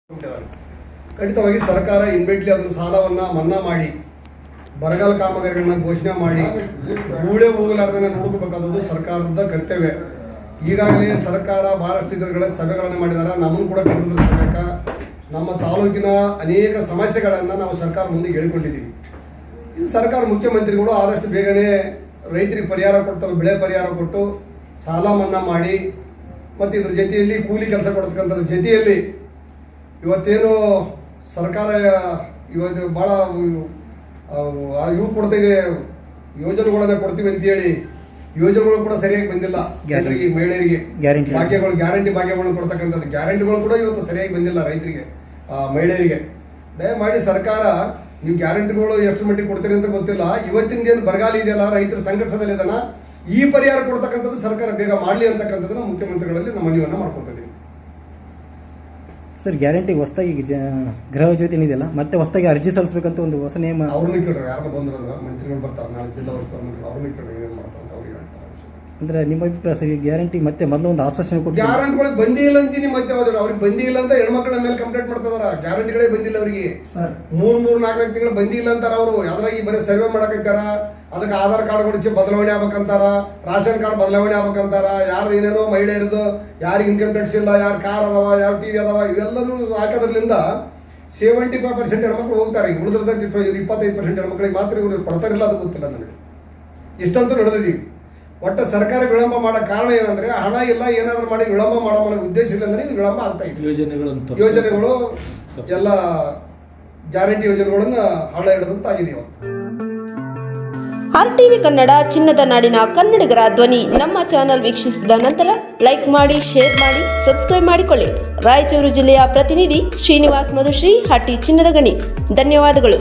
ಖಂಡಿತವಾಗಿ ಸರ್ಕಾರ ಇನ್ವೆಂಟ್ಲಿ ಅದರ ಸಾಲವನ್ನು ಮನ್ನಾ ಮಾಡಿ ಬರಗಾಲ ಕಾಮಗಾರಿಗಳನ್ನ ಘೋಷಣೆ ಮಾಡಿ ಊಳೆ ಹೋಗಲಾರ್ದಂಗೆ ನೋಡ್ಕೋಬೇಕಾದದ್ದು ಸರ್ಕಾರದ ಕರ್ತವ್ಯ. ಈಗಾಗಲೇ ಸರ್ಕಾರ ಬಹಳಷ್ಟು ಇದರ ಸಭೆಗಳನ್ನು ಮಾಡಿದ್ದಾರೆ. ನಮ್ಮನ್ನು ಕೂಡ ಕರೆದಿರ್ಸಬೇಕಾ, ನಮ್ಮ ತಾಲೂಕಿನ ಅನೇಕ ಸಮಸ್ಯೆಗಳನ್ನು ನಾವು ಸರ್ಕಾರ ಮುಂದೆ ಹೇಳಿಕೊಂಡಿದ್ದೀವಿ. ಇದು ಸರ್ಕಾರ ಮುಖ್ಯಮಂತ್ರಿಗಳು ಆದಷ್ಟು ಬೇಗನೆ ರೈತರಿಗೆ ಪರಿಹಾರ ಕೊಡ್ತಾರೆ, ಬೆಳೆ ಪರಿಹಾರ ಕೊಟ್ಟು ಸಾಲ ಮನ್ನಾ ಮಾಡಿ ಮತ್ತು ಇದ್ರ ಜೊತೆಯಲ್ಲಿ ಕೂಲಿ ಕೆಲಸ ಕೊಡ್ತಕ್ಕಂಥದ್ರ ಜೊತೆಯಲ್ಲಿ ಇವತ್ತೇನು ಸರ್ಕಾರ ಇವತ್ತು ಭಾಳ ಇವು ಕೊಡ್ತಾಯಿದೆ, ಯೋಜನೆಗಳನ್ನು ಕೊಡ್ತೀವಿ ಅಂತೇಳಿ ಯೋಜನೆಗಳು ಕೂಡ ಸರಿಯಾಗಿ ಬಂದಿಲ್ಲ. ಜನರಿಗೆ, ಮಹಿಳೆಯರಿಗೆ ಗ್ಯಾರಂಟಿ ಭಾಗ್ಯಗಳನ್ನು ಕೊಡ್ತಕ್ಕಂಥದ್ದು ಗ್ಯಾರಂಟಿಗಳು ಕೂಡ ಇವತ್ತು ಸರಿಯಾಗಿ ಬಂದಿಲ್ಲ ರೈತರಿಗೆ, ಮಹಿಳೆಯರಿಗೆ. ದಯಮಾಡಿ ಸರ್ಕಾರ ನೀವು ಗ್ಯಾರಂಟಿಗಳು ಎಷ್ಟು ಮಟ್ಟಿಗೆ ಕೊಡ್ತೀರಿ ಅಂತ ಗೊತ್ತಿಲ್ಲ. ಇವತ್ತಿನ ಏನು ಬರಗಾಲ ಇದೆಯಲ್ಲ, ರೈತರ ಸಂಕಷ್ಟದಲ್ಲಿದ್ದಾನ, ಈ ಪರಿಹಾರ ಕೊಡ್ತಕ್ಕಂಥದ್ದು ಸರ್ಕಾರ ಬೇಗ ಮಾಡಲಿ ಅಂತಕ್ಕಂಥದ್ದನ್ನ ಮುಖ್ಯಮಂತ್ರಿಗಳಲ್ಲಿ ನಮ್ಮ ಮನವಿಯನ್ನು ಮಾಡ್ಕೊತಿದ್ದೀವಿ. ಸರ್, ಗ್ಯಾರಂಟಿಗೆ ಹೊಸದಾಗಿ ಗೃಹ ಜ್ಯೋತಿ ಇದೆಯಲ್ಲ, ಮತ್ತೆ ಹೊಸದಾಗಿ ಅರ್ಜಿ ಸಲ್ಲಿಸಬೇಕಂತ ಒಂದು ಹೊಸ ನಿಯಮ. ಅವ್ರನ್ನ ಕೇಳ್ರಿ, ಯಾರು ಬಂದ್ರಂದ್ರೆ ಮಂತ್ರಿಗಳು ಬರ್ತಾರೆ, ನಾಳೆ ಜಿಲ್ಲಾ ಉಸ್ತುವಾರಿ ಮಂತ್ರಿಗಳು, ಅವ್ರನ್ನ ಕೇಳ್ರಿ ಏನು ಮಾಡ್ತಾರೆ ಅಂತ ಅವ್ರಿಗೆ ಹೇಳ್ತಾರೆ. ಅಂದರೆ ನಿಮ್ಮ ಅಭಿಪ್ರಾಯ ಸರಿ, ಗ್ಯಾರಂಟಿ ಮತ್ತೆ ಮೊದಲು ಒಂದು ಆಶ್ವಾಸನೆ ಕೊಟ್ಟು ಗ್ಯಾರಂಟಿಗಳಿಗೆ ಬಂದೇ ಇಲ್ಲ ಅಂತೀನಿ. ಮತ್ತೆ ಅವ್ರಿಗೆ ಬಂದಿಲ್ಲ ಅಂತ ಹೆಣ್ಮಕ್ಳ ಮೇಲೆ ಕಂಪ್ಲೇಂಟ್ ಮಾಡ್ತಿದಾರ. ಗ್ಯಾರಂಟಿಗಳೇ ಬಂದಿಲ್ಲ ಅವರಿಗೆ. 3-4 ತಿಂಗಳು ಬಂದಿಲ್ಲ ಅಂತಾರ ಅವರು. ಅದ್ರಾಗ ಬರೀ ಸರ್ವೆ ಮಾಡಕತ್ತಾರ. ಅದಕ್ಕೆ ಆಧಾರ್ ಕಾರ್ಡ್ಗಳು ಬದಲಾವಣೆ ಆಗ್ಬೇಕಂತಾರ, ರೇಷನ್ ಕಾರ್ಡ್ ಬದಲಾವಣೆ ಆಗ್ಬೇಕಂತಾರ, ಯಾರು ಏನೇನೋ ಮಹಿಳೆಯರದು, ಯಾರಿಗೆ ಇನ್ಕಮ್ ಟ್ಯಾಕ್ಸ್ ಇಲ್ಲ, ಯಾರು ಕಾರ್ ಅದಾವ, ಯಾರು ಟಿವಿ ಅದಾವ, ಇವೆಲ್ಲರೂ ಹಾಕೋದ್ರಲ್ಲಿಂದ 75% ಹೆಣ್ಮಕ್ಳು ಹೋಗ್ತಾರೆ. ಈಗ ಉಳಿದ್ರದ 25% ಹೆಣ್ಮಕ್ಳಿಗೆ ಮಾತ್ರ ಇವರು ಕೊಡ್ತಾರಿಲ್ಲ, ಅದು ಗೊತ್ತಿಲ್ಲ ನನಗೆ. ಇಷ್ಟಂತೂ ನಡೆದಿದ್ದೀವಿ. ಒಟ್ಟು ಸರ್ಕಾರ ವಿಳಂಬ ಮಾಡೋ ಕಾರಣ ಏನಂದ್ರೆ ಹಣ ಇಲ್ಲ, ಏನಾದರೂ ಮಾಡಿ ವಿಳಂಬ ಮಾಡೋ ಉದ್ದೇಶ ಇಲ್ಲ ಅಂದ್ರೆ ಇದು ವಿಳಂಬ ಆಗ್ತಾ ಇದೆ. ಯೋಜನೆಗಳು ಎಲ್ಲ ಗ್ಯಾರಂಟಿ ಯೋಜನೆಗಳನ್ನು ಹಳ್ಳ ಹಿಡಿದಂತಾಗಿದೆ. RTV ಕನ್ನಡ, ಚಿನ್ನದ ನಾಡಿನ ಕನ್ನಡಿಗರ ಧ್ವನಿ. ನಮ್ಮ ಚಾನೆಲ್ ವೀಕ್ಷಿಸಿದ ನಂತರ ಲೈಕ್ ಮಾಡಿ, ಶೇರ್ ಮಾಡಿ, ಸಬ್ಸ್ಕ್ರೈಬ್ ಮಾಡಿಕೊಳ್ಳಿ. ರಾಯಚೂರು ಜಿಲ್ಲೆಯ ಪ್ರತಿನಿಧಿ ಶ್ರೀನಿವಾಸ್ ಮಧುಶ್ರೀ, ಹಟ್ಟಿ ಚಿನ್ನದ ಗಣಿ. ಧನ್ಯವಾದಗಳು.